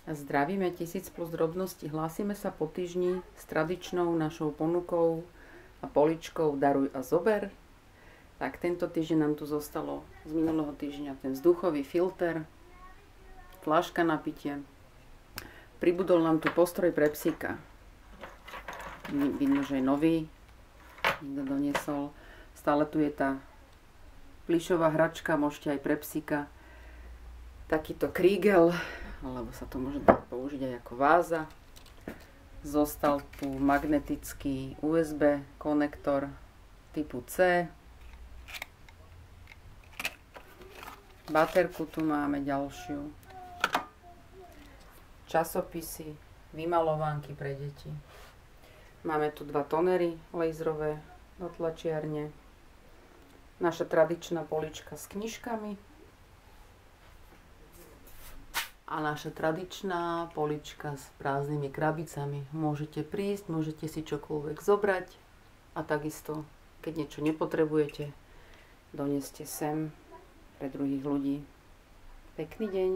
Zdravíme 1000+ drobností. Hlásime sa po týždni s tradičnou našou ponukou a poličkou Daruj a zober. Tak tento týždeň nám tu zostalo z minulého týždňa ten vzduchový filter, fľaška na pitie. Pribudol nám tu postroj pre psíka. Vidno, že je nový. Niekto doniesol. Stále tu je tá plyšová hračka, môžete aj pre psíka. Takýto krígel, alebo sa to môže použiť aj ako váza. Zostal tu magnetický USB konektor typu C. Baterku tu máme ďalšiu. Časopisy, vymalovánky pre deti. Máme tu 2 tonery laserové do tlačiarne. Naša tradičná polička s knižkami. A naša tradičná polička s prázdnymi krabicami. Môžete prísť, môžete si čokoľvek zobrať. A takisto, keď niečo nepotrebujete, doneste sem pre druhých ľudí. Pekný deň.